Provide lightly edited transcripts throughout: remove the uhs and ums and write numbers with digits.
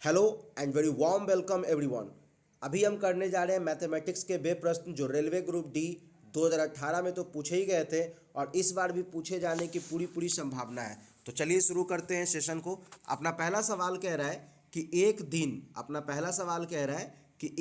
Hello and very warm welcome everyone. अभी हम करने जा रहे हैं मैथमेटिक्स के वे प्रश्न जो रेलवे ग्रुप डी 2018 में तो पूछे ही गए थे और इस बार भी पूछे जाने की पूरी पूरी संभावना है। तो चलिए शुरू करते हैं सेशन को। अपना पहला सवाल कह रहा है कि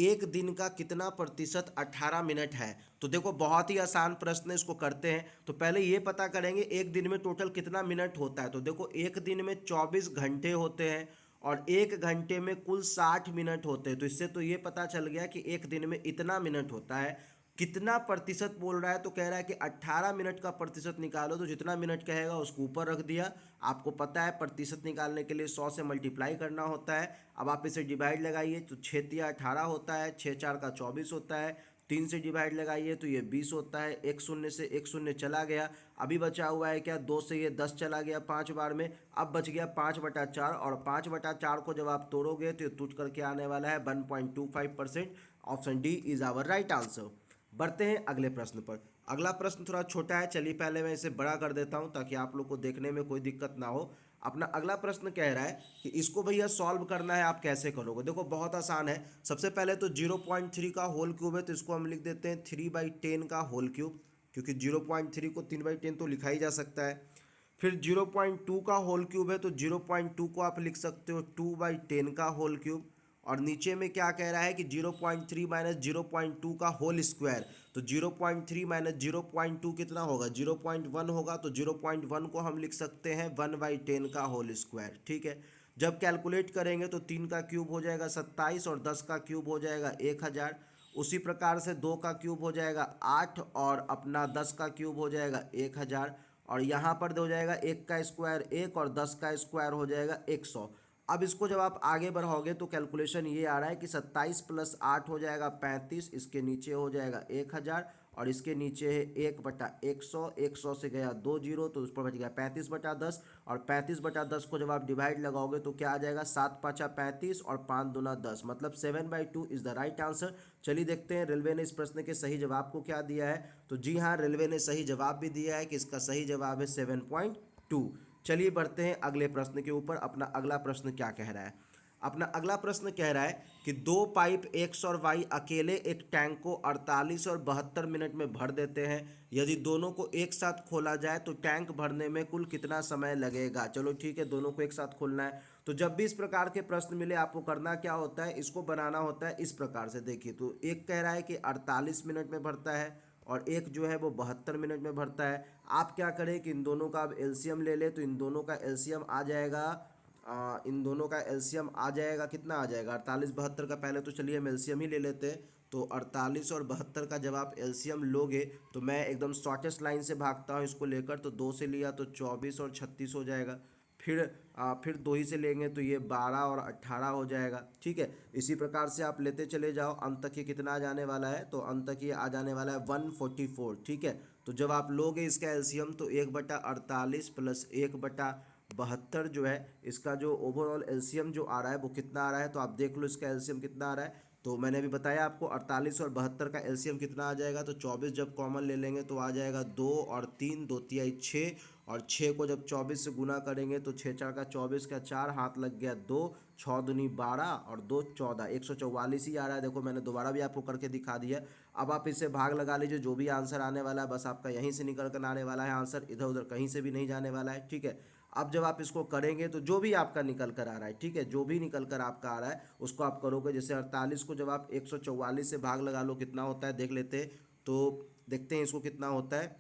एक दिन का कितना प्रतिशत 18 मिनट है। तो देखो बहुत ही आसान प्रश्न है, इसको करते हैं। तो पहले ये पता करेंगे एक दिन में टोटल कितना मिनट होता है। तो देखो एक दिन में 24 घंटे होते हैं और एक घंटे में कुल 60 मिनट होते हैं। तो इससे तो ये पता चल गया कि एक दिन में इतना मिनट होता है। कितना प्रतिशत बोल रहा है तो कह रहा है कि 18 मिनट का प्रतिशत निकालो। तो जितना मिनट कहेगा उसको ऊपर रख दिया। आपको पता है प्रतिशत निकालने के लिए 100 से मल्टीप्लाई करना होता है। अब आप इसे डिवाइड लगाइए तो 6 तिया 18 होता है, 6 4 का 24 होता है, 3 से डिवाइड लगाइए तो ये 20 होता है। एक शून्य से एक शून्य चला गया। अभी बचा हुआ है क्या, 2 से ये 10 चला गया 5 बार में। अब बच गया 5/4 और 5/4 को जब आप तोड़ोगे तो ये टूट करके आने वाला है 1.25%। Option D is our right answer. बढ़ते हैं अगले प्रश्न पर। अगला प्रश्न थोड़ा छोटा है, चलिए पहले मैं इसे बड़ा कर देता हूं ताकि आप लोग को देखने में कोई दिक्कत ना हो। अपना अगला प्रश्न कह रहा है कि इसको भैया सॉल्व करना है, आप कैसे करोगे। देखो बहुत आसान है। सबसे पहले तो 0.3 का होल क्यूब है तो इसको हम लिख देते हैं 3/10 का होल क्यूब, क्योंकि 0.3 को 3/10 तो लिखा ही जा सकता है। फिर 0.2 का होल क्यूब है तो 0.2 को आप लिख सकते हो 2/10 का होल क्यूब। और नीचे में क्या कह रहा है कि 0.3 माइनस 0.2 का होल स्क्वायर। तो 0.3 माइनस 0.2 कितना होगा, 0.1 होगा। तो 0.1 को हम लिख सकते हैं 1/10 का होल स्क्वायर। ठीक है। जब कैलकुलेट करेंगे तो 3 का क्यूब हो जाएगा 27 और 10 का क्यूब हो जाएगा 1000। उसी प्रकार से 2 का क्यूब हो जाएगा 8 और अपना 10 का क्यूब हो जाएगा 1000। और यहाँ पर हो जाएगा 1 का स्क्वायर 1 और 10 का स्क्वायर हो जाएगा 100। अब इसको जब आप आगे बढ़ाओगे तो कैलकुलेशन ये आ रहा है कि 27 प्लस 8 हो जाएगा 35, इसके नीचे हो जाएगा 1000 और इसके नीचे है 1/100। 100 से गया 2 जीरो तो उस पर बच गया 35/10 और 35/10 को जब आप डिवाइड लगाओगे तो क्या आ जाएगा 7 5 35 और 5 दूना 10, मतलब 7/2 इज द राइट आंसर। चलिए देखते हैं रेलवे ने इस प्रश्न के सही जवाब को क्या दिया है। तो जी हाँ, रेलवे ने सही जवाब भी दिया है कि इसका सही जवाब है 7.2। चलिए बढ़ते हैं अगले प्रश्न के ऊपर। अपना अगला प्रश्न क्या कह रहा है। अपना अगला प्रश्न कह रहा है कि दो पाइप एक्स और वाई अकेले एक टैंक को 48 और 72 मिनट में भर देते हैं। यदि दोनों को एक साथ खोला जाए तो टैंक भरने में कुल कितना समय लगेगा। चलो ठीक है, दोनों को एक साथ खोलना है। तो जब भी इस प्रकार के प्रश्न मिले आपको करना क्या होता है, इसको बनाना होता है इस प्रकार से। देखिए तो एक कह रहा है कि 48 मिनट में भरता है और एक जो है वो 72 मिनट में भरता है। आप क्या करें कि इन दोनों का आप एलसीएम ले ले तो इन दोनों का एलसीएम आ जाएगा कितना आ जाएगा 48 72 का। पहले तो चलिए हम एलसीएम ही ले लेते हैं। तो 48 और 72 का जब आप एलसीएम लोगे तो मैं एकदम शॉर्टेस्ट लाइन से भागता हूँ इसको लेकर। तो 2 से लिया तो 24 और 36 हो जाएगा। फिर 2 ही से लेंगे तो ये 12 और 18 हो जाएगा। ठीक है, इसी प्रकार से आप लेते चले जाओ, अंत तक ये कितना आ जाने वाला है। तो अंत तक ये आ जाने वाला है 144। ठीक है, तो जब आप लोगे इसका एलसीएम तो 1/48 प्लस 1/72 जो है इसका जो ओवरऑल एलसीएम जो आ रहा है वो कितना आ रहा है। तो आप देख लो इसका एलसीएम कितना आ रहा है। तो मैंने अभी बताया आपको 48 और 72 का एलसीएम कितना आ जाएगा। तो 24 जब कॉमन ले लेंगे तो आ जाएगा 2 और 3 2 तिहाई 6 और 6 को जब 24 से गुना करेंगे तो 6 4 का 24 का 4 हाथ लग गया 2, 6 दूनी 12 और 2 14, 144 ही आ रहा है। देखो मैंने दोबारा भी आपको करके दिखा दिया। अब आप इससे भाग लगा लीजिए, जो भी आंसर आने वाला है बस आपका यहीं से निकल कर आने वाला है आंसर, इधर उधर कहीं से भी नहीं जाने वाला है। ठीक है, अब जब आप इसको करेंगे तो जो भी आपका निकल कर आ रहा है, ठीक है, जो भी निकल कर आपका आ रहा है उसको आप करोगे। जैसे 48 को जब आप 144 से भाग लगा लो कितना होता है देख लेते हैं। तो देखते हैं इसको कितना होता है।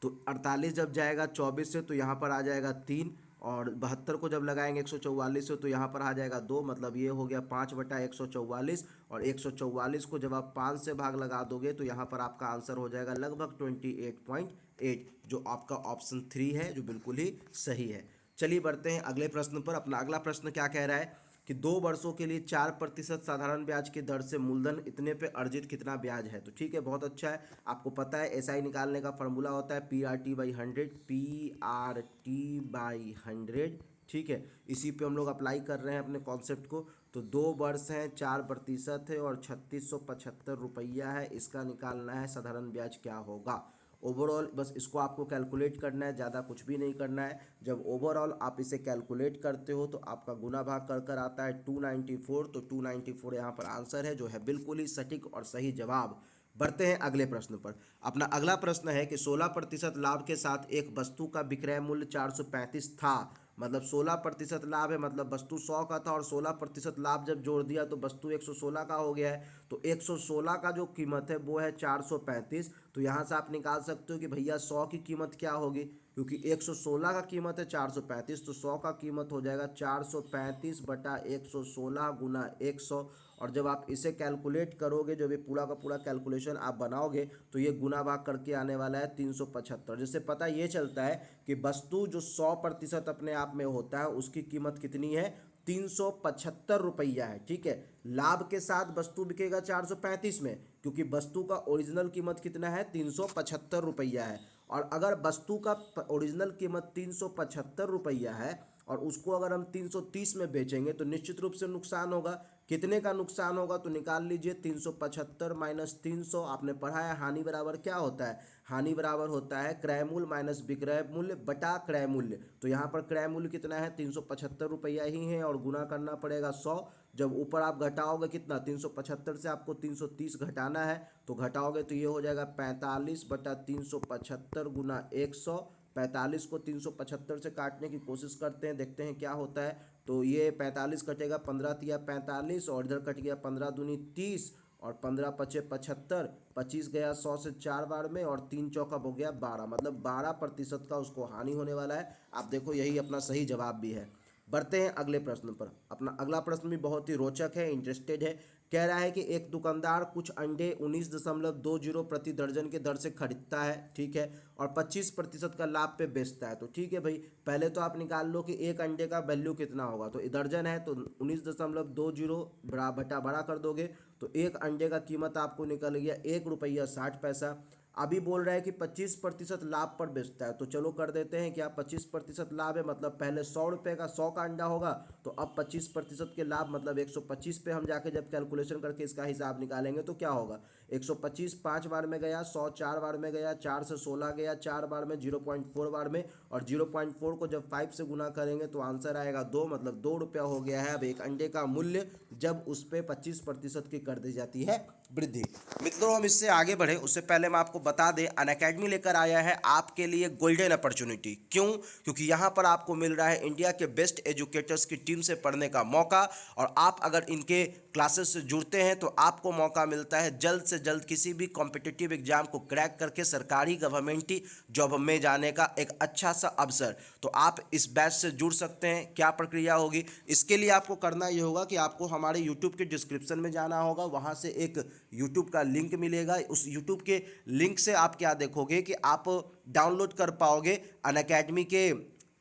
तो 48 जब जाएगा 24 से तो यहाँ पर आ जाएगा 3 और 72 को जब लगाएंगे 144 से तो यहाँ पर आ जाएगा 2, मतलब ये हो गया 5/144। और 144 को जब आप 5 से भाग लगा दोगे तो यहाँ पर आपका आंसर हो जाएगा लगभग 28.8, जो आपका ऑप्शन 3 है, जो बिल्कुल ही सही है। चलिए बढ़ते हैं अगले प्रश्न पर। अपना अगला प्रश्न क्या कह रहा है कि 2 वर्षों के लिए 4% साधारण ब्याज की दर से मूलधन इतने पे अर्जित कितना ब्याज है। तो ठीक है, बहुत अच्छा है। आपको पता है एसआई निकालने का फॉर्मूला होता है PRT/100, PRT/100। ठीक है, इसी पे हम लोग अप्लाई कर रहे हैं अपने कॉन्सेप्ट को। तो 2 वर्ष हैं, 4% है और 3675 रुपया है। इसका निकालना है साधारण ब्याज क्या होगा। ओवरऑल बस इसको आपको कैलकुलेट करना है, ज़्यादा कुछ भी नहीं करना है। जब ओवरऑल आप इसे कैलकुलेट करते हो तो आपका गुना भाग कर कर आता है 294, तो 294 यहाँ पर आंसर है, जो है बिल्कुल ही सटीक और सही जवाब। बढ़ते हैं अगले प्रश्न पर। अपना अगला प्रश्न है कि 16% लाभ के साथ एक वस्तु का विक्रय मूल्य 435 था। मतलब 16% लाभ है, मतलब वस्तु 100 का था और 16% लाभ जब जोड़ दिया तो वस्तु 116 का हो गया है। तो 116 का जो कीमत है वो है 435। तो यहाँ से आप निकाल सकते हो कि भैया 100 की कीमत क्या होगी, क्योंकि 116 का कीमत है 435, तो 100 का कीमत हो जाएगा 435 बटा 116 गुना 100। और जब आप इसे कैलकुलेट करोगे, जब ये पूरा का पूरा कैलकुलेशन आप बनाओगे, तो ये गुना भाग करके आने वाला है 375। जिससे पता ये चलता है कि वस्तु जो 100% अपने आप में होता है उसकी कीमत कितनी है, 375 रुपया है। ठीक है, लाभ के साथ वस्तु बिकेगा 435 में, क्योंकि वस्तु का ओरिजिनल कीमत कितना है, 375 रुपया है। और अगर वस्तु का ओरिजिनल कीमत 375 रुपया है और उसको अगर हम 330 में बेचेंगे तो निश्चित रूप से नुकसान होगा। कितने का नुकसान होगा, तो निकाल लीजिए 375 माइनस 300। आपने पढ़ा है हानि बराबर क्या होता है, हानि बराबर होता है क्रय मूल्य माइनस विक्रय मूल्य बटा क्रय मूल्य। तो यहाँ पर क्रय मूल्य कितना है, 375 रुपया ही है, और गुना करना पड़ेगा 100। जब ऊपर आप घटाओगे कितना, 375 से आपको 330 घटाना है, तो घटाओगे तो ये हो जाएगा 45 बटा 375 गुना 100। 45 को 375 से काटने की कोशिश करते हैं, देखते हैं क्या होता है। तो ये 45 कटेगा, 15 तिया 45, और इधर कट गया 15 दूनी 30, और 15 पचे 75, 25 गया 100 से 4 बार में, और 3 चौका हो गया 12, मतलब 12% का उसको हानि होने वाला है। आप देखो यही अपना सही जवाब भी है। बढ़ते हैं अगले प्रश्न पर। अपना अगला प्रश्न भी बहुत ही रोचक है, इंटरेस्टेड है। कह रहा है कि एक दुकानदार कुछ अंडे 19.20 प्रति दर्जन के दर से खरीदता है, ठीक है, और 25% का लाभ पे बेचता है। तो ठीक है भाई, पहले तो आप निकाल लो कि एक अंडे का वैल्यू कितना होगा। तो दर्जन है तो 19.20 बटा बड़ा कर दोगे तो एक अंडे का कीमत आपको निकल गया 1 रुपया 60 पैसा। अभी बोल रहा है कि 25% लाभ पर बेचता है, तो चलो कर देते हैं क्या, 25% लाभ है मतलब पहले 100 रुपये का 100 का अंडा होगा, तो अब 25% के लाभ मतलब 125 पे हम जाके जब कैलकुलेशन करके इसका हिसाब निकालेंगे तो क्या होगा, 125 5 बार में गया, 100 4 बार में गया, 4 से 16 गया 4 बार में, 0.4 बार में, और 0.4 को जब 5 से गुना करेंगे तो आंसर आएगा 2, मतलब 2 रुपया हो गया है अब एक अंडे का मूल्य, जब उस पर 25% की कर दी जाती है वृद्धि। मित्रों, हम इससे आगे बढ़े उससे पहले मैं आपको बता दें, अनअकैडमी लेकर आया है आपके लिए गोल्डन अपॉर्चुनिटी। क्यों? क्योंकि यहाँ पर आपको मिल रहा है इंडिया के बेस्ट एजुकेटर्स की टीम से पढ़ने का मौका, और आप अगर इनके क्लासेस से जुड़ते हैं तो आपको मौका मिलता है जल्द से जल्द किसी भी कॉम्पिटिटिव एग्जाम को क्रैक करके सरकारी गवर्नमेंटी जॉब में जाने का एक अच्छा सा अवसर। तो आप इस बैच से जुड़ सकते हैं। क्या प्रक्रिया होगी, इसके लिए आपको करना ये होगा कि आपको हमारे यूट्यूब के डिस्क्रिप्शन में जाना होगा, वहाँ से एक यूट्यूब का लिंक मिलेगा। उस यूट्यूब के लिंक से आप क्या देखोगे कि आप डाउनलोड कर पाओगे अनअकैडमी के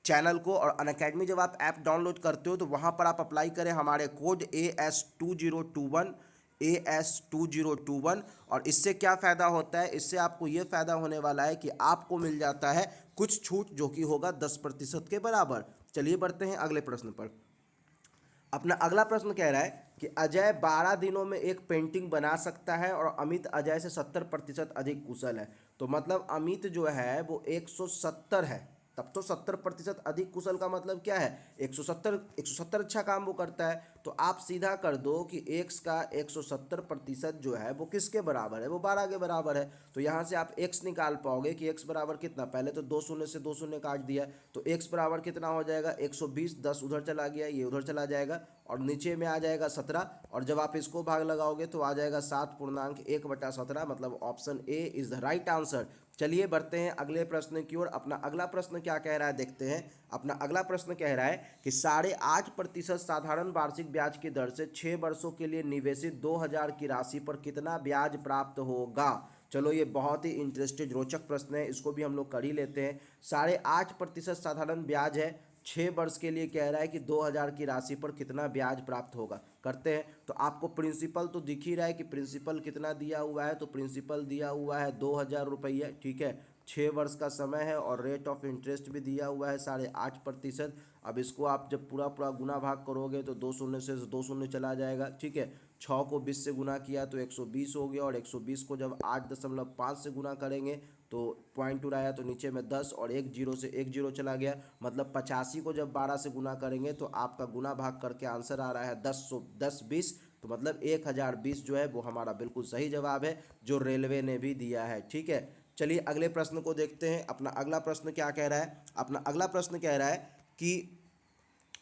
चैनल को, और अनअकैडमी जब आप ऐप डाउनलोड करते हो तो वहाँ पर आप अप्लाई करें हमारे कोड AS2021 और इससे क्या फ़ायदा होता है, इससे आपको ये फ़ायदा होने वाला है कि आपको मिल जाता है कुछ छूट, जो कि होगा 10% के बराबर। चलिए बढ़ते हैं अगले प्रश्न पर। अपना अगला प्रश्न कह रहा है कि अजय 12 दिनों में एक पेंटिंग बना सकता है और अमित अजय से 70% अधिक कुशल है। तो मतलब अमित जो है वो 170 है, तब तो 70% अधिक कुशल का मतलब क्या है, 170 अच्छा काम वो करता है। तो आप सीधा कर दो कि x का 170% जो है वो किसके बराबर है, वो 12 के बराबर है। तो यहाँ से आप x निकाल पाओगे कि x बराबर कितना, पहले तो 2 शून्य से 2 शून्य काट दिया, तो x बराबर कितना हो जाएगा 120, 10 उधर चला गया, ये उधर चला जाएगा, और नीचे में आ जाएगा 17, और जब आप इसको भाग लगाओगे तो आ जाएगा 7.1/17, मतलब option A is the right answer. चलिए बढ़ते हैं अगले प्रश्न की ओर। अपना अगला प्रश्न क्या कह रहा है देखते हैं। अपना अगला प्रश्न कह रहा है कि 8.5% साधारण वार्षिक ब्याज की दर से 6 वर्षों के लिए निवेशित 2000 की राशि पर कितना ब्याज प्राप्त होगा। चलो ये बहुत ही इंटरेस्टिंग रोचक प्रश्न है, इसको भी हम लोग कर ही लेते हैं। 8.5% साधारण ब्याज है, 6 वर्ष के लिए कह रहा है कि 2000 की राशि पर कितना ब्याज प्राप्त होगा। करते हैं, तो आपको प्रिंसिपल तो दिख ही रहा है कि प्रिंसिपल कितना दिया हुआ है, तो प्रिंसिपल दिया हुआ है 2000 रुपये, ठीक है। 6 वर्ष का समय है और रेट ऑफ इंटरेस्ट भी दिया हुआ है 8.5%। अब इसको आप जब पूरा पूरा गुना भाग करोगे तो 2 शून्य से 2 शून्य चला जाएगा, ठीक है। 6 को 20 से गुना किया तो 120 हो गया, और 120 को जब 8.5 से गुना करेंगे तो पॉइंट उड़ाया तो नीचे में 10 और एक जीरो से एक जीरो चला गया, मतलब 85 को जब 12 से गुना करेंगे तो आपका गुना भाग करके आंसर आ रहा है 10 तो मतलब 1020 जो है वो हमारा बिल्कुल सही जवाब है, जो रेलवे ने भी दिया है, ठीक है। चलिए अगले प्रश्न को देखते हैं। अपना अगला प्रश्न क्या कह रहा है? अपना अगला प्रश्न कह रहा है कि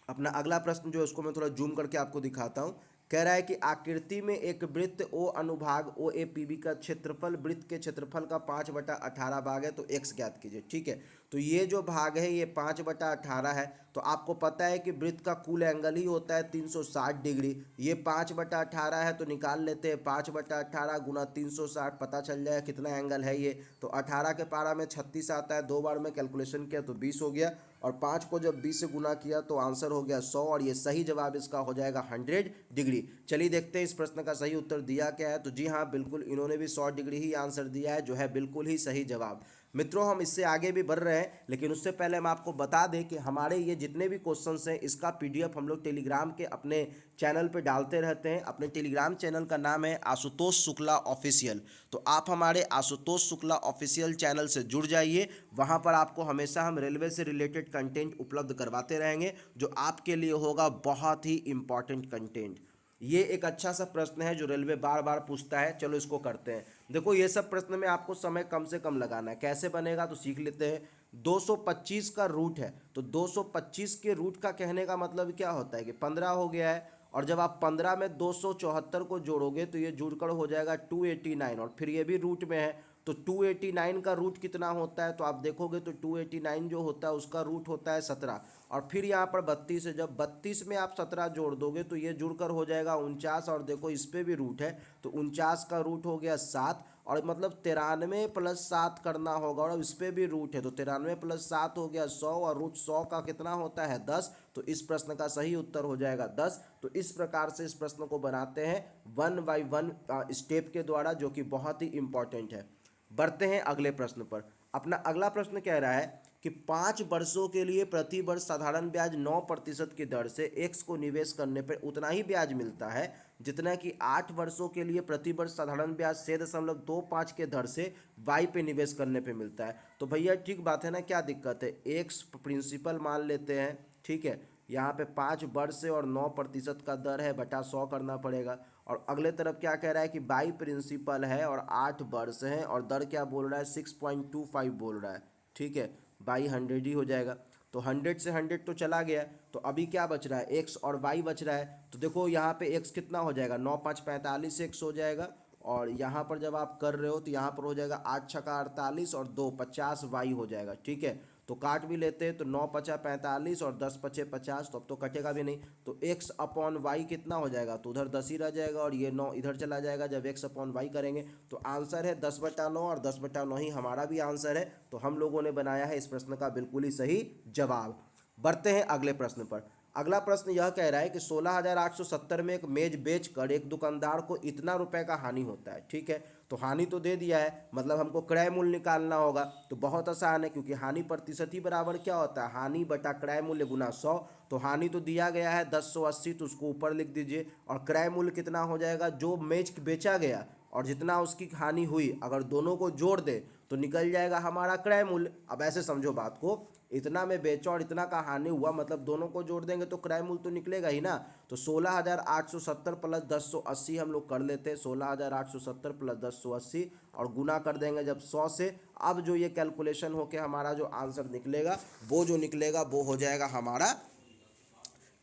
अपना अगला प्रश्न जो है उसको मैं थोड़ा जूम करके आपको दिखाता हूँ। कह रहा है कि आकृति में एक वृत्त ओ अनुभाग ओ ए पी बी का क्षेत्रफल वृत्त के क्षेत्रफल का 5/18 भाग है, तो x ज्ञात कीजिए, ठीक है। तो ये जो भाग है ये 5/18 है। तो आपको पता है कि वृत्त का कुल एंगल ही होता है 360 डिग्री। ये 5/18 है तो निकाल लेते हैं, 5/18 गुना 360, पता चल जाएगा कितना एंगल है ये। तो 18 के पारा में 36 आता है, 2 बार में कैलकुलेशन किया तो 20 हो गया, और 5 को जब 20 से गुना किया तो आंसर हो गया 100, और ये सही जवाब इसका हो जाएगा 100 डिग्री। चलिए देखते हैं इस प्रश्न का सही उत्तर दिया क्या है। तो जी हाँ, बिल्कुल इन्होंने भी 100 डिग्री ही आंसर दिया है, जो है बिल्कुल ही सही जवाब। मित्रों हम इससे आगे भी बढ़ रहे हैं, लेकिन उससे पहले हम आपको बता दें कि हमारे ये जितने भी क्वेश्चंस हैं इसका पीडीएफ हम लोग टेलीग्राम के अपने चैनल पे डालते रहते हैं। अपने टेलीग्राम चैनल का नाम है आशुतोष शुक्ला ऑफिशियल। तो आप हमारे आशुतोष शुक्ला ऑफिशियल चैनल से जुड़ जाइए, वहाँ पर आपको हमेशा हम रेलवे से रिलेटेड कंटेंट उपलब्ध करवाते रहेंगे, जो आपके लिए होगा बहुत ही इंपॉर्टेंट कंटेंट। ये एक अच्छा सा प्रश्न है जो रेलवे बार बार पूछता है, चलो इसको करते हैं। देखो ये सब प्रश्न में आपको समय कम से कम लगाना है, कैसे बनेगा तो सीख लेते हैं। 225 का रूट है, तो 225 के रूट का कहने का मतलब क्या होता है कि 15 हो गया है, और जब आप 15 में 274 को जोड़ोगे तो ये जुड़कर हो जाएगा 289, और फिर ये भी रूट में है तो 289 का रूट कितना होता है, तो आप देखोगे तो 289 जो होता है उसका रूट होता है 17, और फिर यहाँ पर 32 है, जब 32 में आप 17 जोड़ दोगे तो ये जुड़कर हो जाएगा 49, और देखो इस पर भी रूट है तो 49 का रूट हो गया 7, और मतलब 93 + 7 करना होगा, और इस पर भी रूट है तो 93 + 7 हो गया 100, और रूट 100 का कितना होता है 10, तो इस प्रश्न का सही उत्तर हो जाएगा 10। तो इस प्रकार से इस प्रश्न को बनाते हैं 1 बाय 1 स्टेप के द्वारा, जो कि बहुत ही इंपॉर्टेंट है। बढ़ते हैं अगले प्रश्न पर। अपना अगला प्रश्न कह रहा है कि 5 वर्षों के लिए प्रति वर्ष साधारण ब्याज 9% की दर से x को निवेश करने पर उतना ही ब्याज मिलता है जितना कि 8 वर्षों के लिए प्रति वर्ष साधारण ब्याज 6.25 के दर से y पे निवेश करने पे मिलता है। तो भैया ठीक बात है ना, क्या दिक्कत है, x प्रिंसिपल मान लेते हैं, ठीक है। यहाँ पे 5 वर्ष से और 9% का दर है, बटा 100 करना पड़ेगा। और अगले तरफ क्या कह रहा है कि बाई प्रिंसिपल है और 8 वर्ष है, और दर क्या बोल रहा है 6.25 बोल रहा है, ठीक है। बाई 100 ही हो जाएगा, तो 100 से 100 तो चला गया, तो अभी क्या बच रहा है एक्स और वाई बच रहा है। तो देखो यहाँ पे एक्स कितना हो जाएगा, 9 5 45 एक्स हो जाएगा, और यहाँ पर जब आप कर रहे हो तो यहाँ पर हो जाएगा 8 छक्का 48 और 2 50 वाई हो जाएगा, ठीक है। तो काट भी लेते हैं, तो 9 5 45 और 10 5 50, तो अब तो कटेगा भी नहीं, तो x अपॉन वाई कितना हो जाएगा, तो उधर 10 ही रह जाएगा और ये 9 इधर चला जाएगा जब x अपॉन वाई करेंगे। तो आंसर है 10/9, और 10/9 ही हमारा भी आंसर है। तो हम लोगों ने बनाया है इस प्रश्न का बिल्कुल ही सही जवाब। बढ़ते हैं अगले प्रश्न पर। अगला प्रश्न यह कह रहा है कि 16,870 में एक मेज बेचकर एक दुकानदार को इतना रुपए का हानि होता है, ठीक है। तो हानि तो दे दिया है, मतलब हमको क्रय मूल्य निकालना होगा। तो बहुत आसान है, क्योंकि हानि प्रतिशत ही बराबर क्या होता है, हानि बटा क्रय मूल्य गुना 100। तो हानि तो दिया गया है 1080, तो उसको ऊपर लिख दीजिए, और क्रय मूल्य कितना हो जाएगा, जो मेज बेचा गया और जितना उसकी हानि हुई, अगर दोनों को जोड़ दे तो निकल जाएगा हमारा क्रय मूल्य। अब ऐसे समझो बात को, इतना में बेचा और इतना का हानि हुआ, मतलब दोनों को जोड़ देंगे तो क्रय मूल्य तो निकलेगा ही ना। तो 16,870 + 1080 हम लोग कर लेते हैं, 16,870 + 1080, और गुना कर देंगे जब 100 से। अब जो ये कैलकुलेशन होके हमारा जो आंसर निकलेगा, वो जो निकलेगा वो हो जाएगा हमारा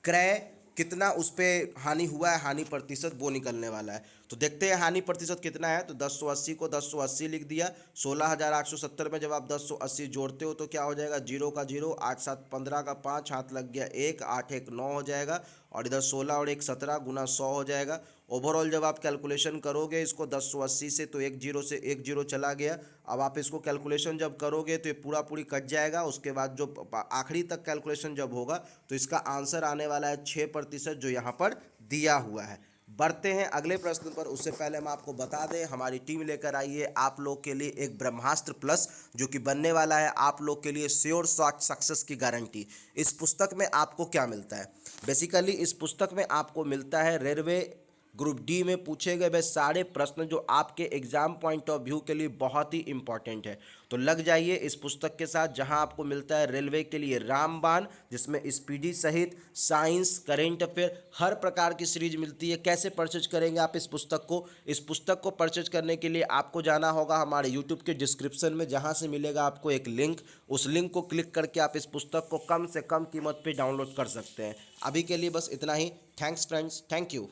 क्रय कितना उस पर हानि हुआ है, हानि प्रतिशत वो निकलने वाला है। तो देखते हैं हानि प्रतिशत कितना है। तो 1080 को 1080 लिख दिया, 16,870 में जब आप 1080 जोड़ते हो तो क्या हो जाएगा, 0 का 0, 8 7 15 का 5, हाथ लग गया 1, 8 1 9 हो जाएगा, और इधर 16 और 1 17 गुना 100 हो जाएगा। ओवरऑल जब आप कैलकुलेशन करोगे इसको 1080 से, तो 1 0 से 1 0 चला गया। अब आप इसको कैलकुलेशन जब करोगे तो ये पूरा पूरी कट जाएगा। उसके बाद जो आखिरी तक कैलकुलेशन जब होगा तो इसका आंसर आने वाला है 6%, जो यहाँ पर दिया हुआ है। बढ़ते हैं अगले प्रश्न पर। उससे पहले हम आपको बता दें, हमारी टीम लेकर आई है आप लोग के लिए एक ब्रह्मास्त्र प्लस, जो कि बनने वाला है आप लोग के लिए श्योर शॉट सक्सेस की गारंटी। इस पुस्तक में आपको क्या मिलता है? बेसिकली इस पुस्तक में आपको मिलता है रेलवे ग्रुप डी में पूछे गए वह सारे प्रश्न जो आपके एग्जाम पॉइंट ऑफ व्यू के लिए बहुत ही इंपॉर्टेंट है। तो लग जाइए इस पुस्तक के साथ, जहां आपको मिलता है रेलवे के लिए रामबाण, जिसमें स्पीडी सहित साइंस, करेंट अफेयर, हर प्रकार की सीरीज मिलती है। कैसे परचेज करेंगे आप इस पुस्तक को? इस पुस्तक को परचेज करने के लिए आपको जाना होगा हमारे यूट्यूब के डिस्क्रिप्शन में, जहां से मिलेगा आपको एक लिंक। उस लिंक को क्लिक करके आप इस पुस्तक को कम से कम कीमत पर डाउनलोड कर सकते हैं। अभी के लिए बस इतना ही। Thanks friends, thank you.